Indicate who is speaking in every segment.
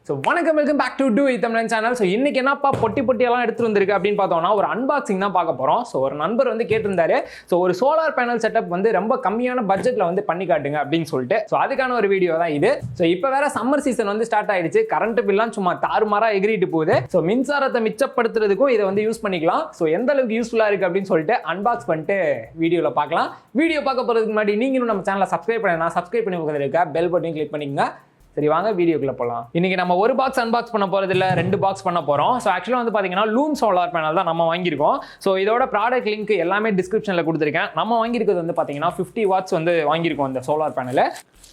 Speaker 1: So welcome back to doittamilan channel. So இன்னைக்கு என்னப்பா பொட்டியெல்லாம் எடுத்துட்டு வந்திருக்கு அப்படின்னு பார்த்தோம்னா ஒரு அன்பாக்சிங் தான் பார்க்க போகிறோம். ஸோ ஒரு நண்பர் வந்து கேட்டிருந்தாரு, ஸோ ஒரு சோலார் பேனல் செட்டப் வந்து ரொம்ப கம்மியான பட்ஜெட்டில் வந்து பண்ணி காட்டுங்க அப்படின்னு சொல்லிட்டு. ஸோ அதுக்கான ஒரு வீடியோ தான் இது. ஸோ இப்போ வேற சம்மர் சீசன் வந்து ஸ்டார்ட் ஆயிடுச்சு. கரண்ட் பில்லாம் சும்மா தாறுமாறா எகிரிட்டு போகுது. ஸோ மின்சாரத்தை மிச்சப்படுத்துறதுக்கும் இதை வந்து யூஸ் பண்ணிக்கலாம். ஸோ எந்த அளவுக்கு யூஸ்ஃபுல்லாக இருக்குது அப்படின்னு சொல்லிட்டு அன்பாக்ஸ் பண்ணிட்டு வீடியோவில் பார்க்கலாம். வீடியோ பார்க்க போகிறதுக்கு முன்னாடி நீங்களும் நம்ம சேனலை சப்ஸ்கிரைப் பண்ணி பக்கத்தில் இருக்க பெல் பட்டன் கிளிக் பண்ணிக்கங்க. சரி வாங்க வீடியோக்குள்ள போகலாம். இன்னைக்கு நம்ம ஒரு பாக்ஸ் அன்பாக்ஸ் பண்ண போறது இல்ல, 2 பாக்ஸ் பண்ண போறோம். ஸோ ஆக்சுவலாக வந்து பாத்தீங்கன்னா லூம் சோலார் பேனல் தான் நம்ம வாங்கியிருக்கோம். ஸோ இதோட ப்ராடக்ட் லிங்க் எல்லாமே டிஸ்கிரிப்ஷன்ல கொடுத்துருக்கேன். நம்ம வாங்கியிருக்கிறது வந்து பாத்தீங்கன்னா 50 வாட்ஸ் வந்து வாங்கியிருக்கோம் இந்த சோலார் பேனல்.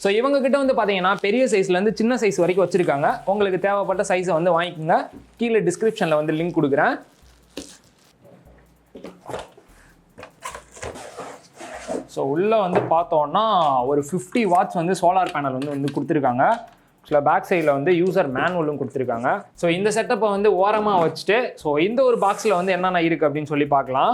Speaker 1: ஸோ இவங்க கிட்ட வந்து பாத்தீங்கன்னா பெரிய சைஸ்ல இருந்து சின்ன சைஸ் வரைக்கும் வச்சிருக்காங்க. உங்களுக்கு தேவைப்பட்ட சைஸை வந்து வாங்கிக்கோங்க. கீழே டிஸ்கிரிப்ஷன்ல வந்து லிங்க் கொடுக்குறேன். ஸோ உள்ளே வந்து பார்த்தோன்னா ஒரு 50 வாட்ஸ் வந்து சோலார் பேனல் வந்து கொடுத்துருக்காங்க. ஆக்சுவலாக பேக் சைடில் வந்து யூசர் மேனுவலும் கொடுத்துருக்காங்க. ஸோ இந்த செட்டப்பை வந்து ஓரமாக வச்சுட்டு ஸோ இந்த ஒரு பாக்ஸில் வந்து என்னென்ன இருக்குது அப்படின்னு சொல்லி பார்க்கலாம்.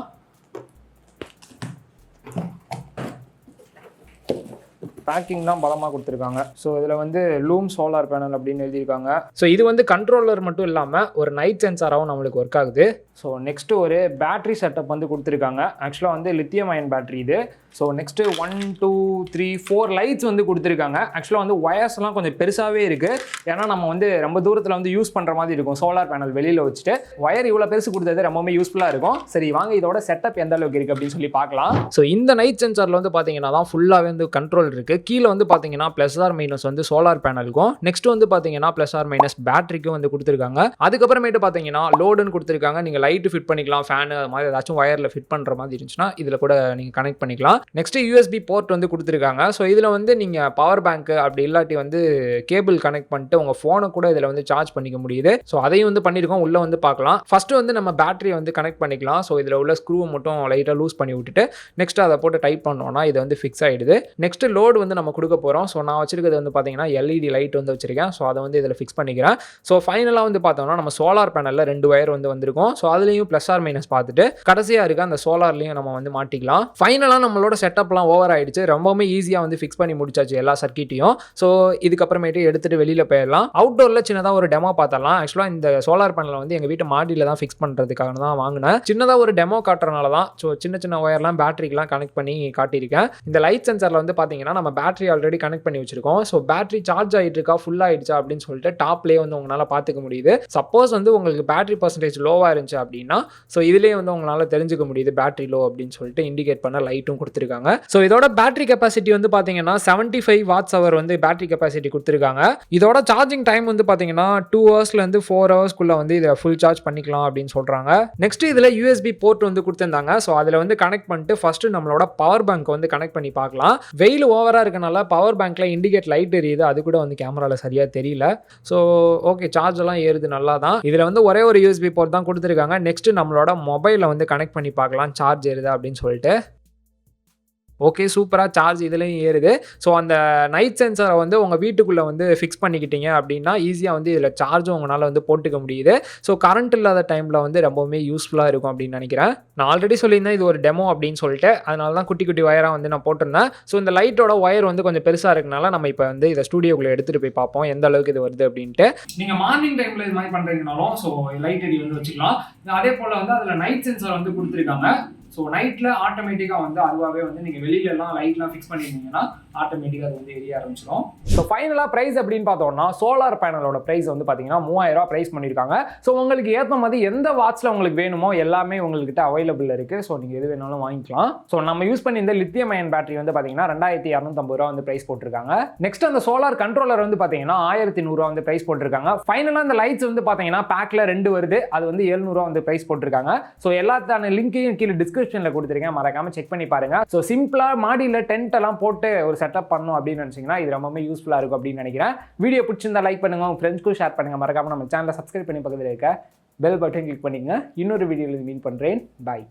Speaker 1: பேக்கிங் தான் பலமாக கொடுத்துருக்காங்க. ஸோ இதில் வந்து லூம் சோலார் பேனல் அப்படின்னு எழுதியிருக்காங்க. ஸோ இது வந்து கண்ட்ரோலர் மட்டும் இல்லாமல் ஒரு நைட் சென்சாராகவும் நம்மளுக்கு ஒர்க் ஆகுது. ஸோ நெக்ஸ்ட்டு ஒரு பேட்டரி செட்டப் வந்து கொடுத்துருக்காங்க. ஆக்சுவலாக வந்து லித்தியம் அயன் பேட்டரி இது. ஸோ நெக்ஸ்ட்டு 1 2 3 4 லைட்ஸ் வந்து கொடுத்துருக்காங்க. ஆக்சுவலாக வந்து ஒயர்ஸ்லாம் கொஞ்சம் பெருசாகவே இருக்குது. ஏன்னா நம்ம வந்து ரொம்ப தூரத்தில் வந்து யூஸ் பண்ணுற மாதிரி இருக்கும். சோலார் பேனல் வெளியில் வச்சுட்டு ஒயர் இவ்வளோ பெருசு கொடுத்தது ரொம்பவே யூஸ்ஃபுல்லாக இருக்கும். சரி வாங்க இதோட செட்டப் எந்த அளவுக்கு இருக்குது அப்படின்னு சொல்லி பார்க்கலாம். ஸோ இந்த நைட் சென்சாரில் வந்து பார்த்தீங்கன்னா தான் ஃபுல்லாகவே வந்து கண்ட்ரோல் இருக்குது. கீழே வந்து பார்த்தீங்கன்னா ப்ளஸ் ஆர் மைனஸ் வந்து சோலார் பேனலுக்கும், நெக்ஸ்ட் வந்து பார்த்தீங்கன்னா ப்ளஸ் ஆர் மைனஸ் பேட்டரிக்கும் வந்து கொடுத்துருக்காங்க. அதுக்கப்புறமேட்டு பார்த்தீங்கன்னா லோடுன்னு கொடுத்துருக்காங்க. நீங்கள் லைட்டு ஃபிட் பண்ணிக்கலாம், ஃபேனு அது மாதிரி ஏதாச்சும் ஒயரில் ஃபிட் பண்ணுற மாதிரி இருந்துச்சுன்னா இதில் கூட நீங்கள் கனெக்ட் பண்ணிக்கலாம். நெக்ஸ்ட் யூஎஸ்பி போர்ட் வந்து கொடுத்துருக்காங்க. ஸோ இதில் வந்து நீங்கள் பவர் பேங்க் அப்படி இல்லாட்டி வந்து கேபிள் கனெக்ட் பண்ணிட்டு உங்கள் ஃபோனை கூட இதில் வந்து சார்ஜ் பண்ணிக்க முடியுது. ஸோ அதையும் வந்து பண்ணியிருக்கோம். உள்ளே வந்து பார்க்கலாம். ஃபர்ஸ்ட் வந்து நம்ம பேட்டரியை வந்து கனெக்ட் பண்ணிக்கலாம். ஸோ இதில் உள்ள ஸ்க்ரூவை மட்டும் லைட்டாக லூஸ் பண்ணி விட்டுட்டு நெக்ஸ்ட் அதை போட்டு டைட் பண்ணோம்னா இது வந்து ஃபிக்ஸ் ஆகிடுது. நெக்ஸ்ட் லோடு வந்து நம்ம கொடுக்க போகிறோம். ஸோ நான் வச்சிருக்கிறது வந்து பார்த்தீங்கன்னா எல்இடி லைட் வந்து வச்சிருக்கேன். ஸோ அதை வந்து இதில் ஃபிக்ஸ் பண்ணிக்கிறேன். ஸோ ஃபைனலாக வந்து பார்த்தோம்னா நம்ம சோலார் பேனலில் 2 ஒயர் வந்து வந்திருக்கும். ஸோ அதுலேயும் ப்ளஸ் ஆர் மைனஸ் பார்த்துட்டு கடைசியாக இருக்க அந்த சோலார்லையும் நம்ம வந்து மாட்டிக்கலாம். ஃபைனலாக நம்மளோட செட்டப்லாம் ஓவர் ஆயிடுச்சு. ரொம்பவுமே ஈஸியாக வந்து ஃபிக்ஸ் பண்ணி முடிச்சாச்சு எல்லா சர்க்கிட்டையும். ஸோ இதுக்கப்புறமேட்டு எடுத்துட்டு வெளியில் போயிடலாம். அவுட்டோரில் சின்னதாக ஒரு டெமோ பார்த்தலாம். ஆக்சுவலாக இந்த சோலார் பேனலை வந்து எங்கள் வீட்டு மாடியில் தான் ஃபிக்ஸ் பண்ணுறதுக்காக தான் வாங்கினேன். சின்னதாக ஒரு டெமோ காட்டுறதுனால தான். ஸோ சின்ன ஒயர்லாம் பேட்டரிக்கெலாம் கனெக்ட் பண்ணி காட்டியிருக்கேன். இந்த லைட் சென்சாரில் வந்து பார்த்தீங்கன்னா நம்ம பேட்டரி ஆல்ரெடி கனெக்ட் பண்ணி வச்சிருக்கோம். ஸோ பேட்டரி சார்ஜ் ஆகிட்டு இருக்கா, ஃபுல் ஆயிடுச்சா அப்படின்னு சொல்லிட்டு டாப்லேயே வந்து உங்களால் பார்த்துக்க முடியுது. சப்போஸ் வந்து உங்களுக்கு பேட்டரி பர்சன்டேஜ் லோவாக இருந்துச்சு அப்படின்னா ஸோ இதுலேயே வந்து உங்களால் தெரிஞ்சுக்க முடியுது பேட்டரி லோ அப்படின்னு சொல்லிட்டு இண்டிகேட் பண்ண லைட்டும் கொடுத்துருக்காங்க. ஸோ இதோட பேட்டரி கெப்பாசிட்டி வந்து பார்த்தீங்கன்னா 75 வாட்ஸ் அவர் வந்து பேட்டரி கெப்பாசிட்டி கொடுத்துருக்காங்க. இதோட சார்ஜிங் டைம் வந்து பார்த்தீங்கன்னா 2 ஹவர்ஸ்லேருந்து 4 ஹவர்ஸ்க்குள்ள வந்து இதை ஃபுல் சார்ஜ் பண்ணிக்கலாம் அப்படின்னு சொல்கிறாங்க. நெக்ஸ்ட் இதில் யூஎஸ்பி போர்ட் வந்து கொடுத்துருந்தாங்க. ஸோ அதில் வந்து கனெக்ட் பண்ணிட்டு ஃபர்ஸ்ட் நம்மளோட பவர் பேங்க் வந்து கனெக்ட் பண்ணி பார்க்கலாம். வெயில் ஓவராக இருக்கனால பவர் பேங்க்ல இண்டிகேட் லைட் எரியுது. அது கூட வந்து கேமரால சரியா தெரியல. ஸோ ஓகே, சார்ஜ் எல்லாம் ஏறுது நல்லா தான். இதில் வந்து ஒரே ஒரு யூஎஸ்பி போர்ட் தான் கொடுத்துருக்காங்க. நெக்ஸ்ட் நம்மளோட மொபைலை வந்து கனெக்ட் பண்ணி பார்க்கலாம் சார்ஜ் ஏறுதா அப்படின்னு சொல்லிட்டு. ஓகே, சூப்பராக சார்ஜ் இதுலேயும் ஏறுது. ஸோ அந்த நைட் சென்சாரை வந்து உங்கள் வீட்டுக்குள்ளே வந்து ஃபிக்ஸ் பண்ணிக்கிட்டீங்க அப்படின்னா ஈஸியாக வந்து இதில் சார்ஜும் உங்களால் வந்து போட்டுக்க முடியுது. ஸோ கரண்ட் இல்லாத டைமில் வந்து ரொம்பவுமே யூஸ்ஃபுல்லாக இருக்கும் அப்படின்னு நினைக்கிறேன். நான் ஆல்ரெடி சொல்லியிருந்தேன் இது ஒரு டெமோ அப்படின்னு சொல்லிட்டு, அதனால தான் குட்டி ஒயராக வந்து நான் போட்டிருந்தேன். ஸோ இந்த லைட்டோட ஒயர் வந்து கொஞ்சம் பெருசாக இருக்கனால நம்ம இப்போ வந்து இதை ஸ்டூடியோக்குள்ளே எடுத்துகிட்டு போய் பார்ப்போம் எந்த அளவுக்கு இது வருது அப்படின்ட்டு. நீங்கள் மார்னிங் டைமில் இது மாதிரி பண்ணுறீங்கனாலும் ஸோ லைட் எரி வந்து வச்சுக்கலாம். அதே போல் வந்து அதில் நைட் சென்சார் வந்து கொடுத்துருக்காங்க. ஸோ நைட்டில் ஆட்டோமேட்டிக்காக வந்து அதுவாகவே வந்து நீங்கள் வெளியிலலாம் லைட்லாம் ஃபிக்ஸ் பண்ணியிருந்தீங்கன்னா ஆட்டோமேட்டிக்காக அது வந்து எரிய ஆரம்பிச்சிடும். ஸோ ஃபைனலாக ப்ரைஸ் அப்படின்னு பார்த்தோம்னா சோலார் பேனலோட ப்ரைஸ் வந்து பார்த்தீங்கன்னா 3000 ரூபா ப்ரைஸ் பண்ணியிருக்காங்க. ஸோ உங்களுக்கு ஏற்ற மாதிரி எந்த வாட்ஸில் உங்களுக்கு வேணுமோ எல்லாமே உங்கள்கிட்ட அவைலபிள் இருக்குது. ஸோ நீங்கள் எது வேணாலும் வாங்கிக்கலாம். ஸோ நம்ம யூஸ் பண்ணி இந்த லித்தியம் அயன் பேட்டரி வந்து பார்த்தீங்கன்னா 2250 ரூபா வந்து ப்ரைஸ் போட்டிருக்காங்க. நெக்ஸ்ட் அந்த சோலார் கண்ட்ரோலர் வந்து பார்த்தீங்கன்னா 1100 ரூபா வந்து ப்ரைஸ் போட்டிருக்காங்க. ஃபைனலாக அந்த லைட்ஸ் வந்து பார்த்தீங்கன்னா பேக்கில் 2 வருது. அது வந்து 700 ரூபா வந்து ப்ரைஸ் போட்டிருக்காங்க. ஸோ எல்லாத்தான லிங்கையும் கீழே டிஸ்கிரிப்ஷனில் கொடுத்துருக்கேன், மறக்காம செக் பண்ணி பாருங்க. ஸோ சிம்பிளா மாடியில் டென்ட் எல்லாம் போட்டு ஒரு செட்டப் பண்ணணும் அப்படின்னு நினைச்சீங்கன்னா இது ரொம்பவே யூஸ்ஃபுல்லா இருக்கும் அப்படின்னு நினைக்கிறேன். வீடியோ பிடிச்சிருந்தா லைக் பண்ணுங்க, உங்க ஃப்ரெண்ட்ஸ்க்கும் ஷேர் பண்ணுங்க. மறக்காம நம்ம சேனலை சப்ஸ்கிரைப் பண்ணி பக்கத்தில் இருக்க பெல் பட்டன் கிளிக் பண்ணிங்க. இன்னொரு வீடியோவில் மீட் பண்றேன். பாய்.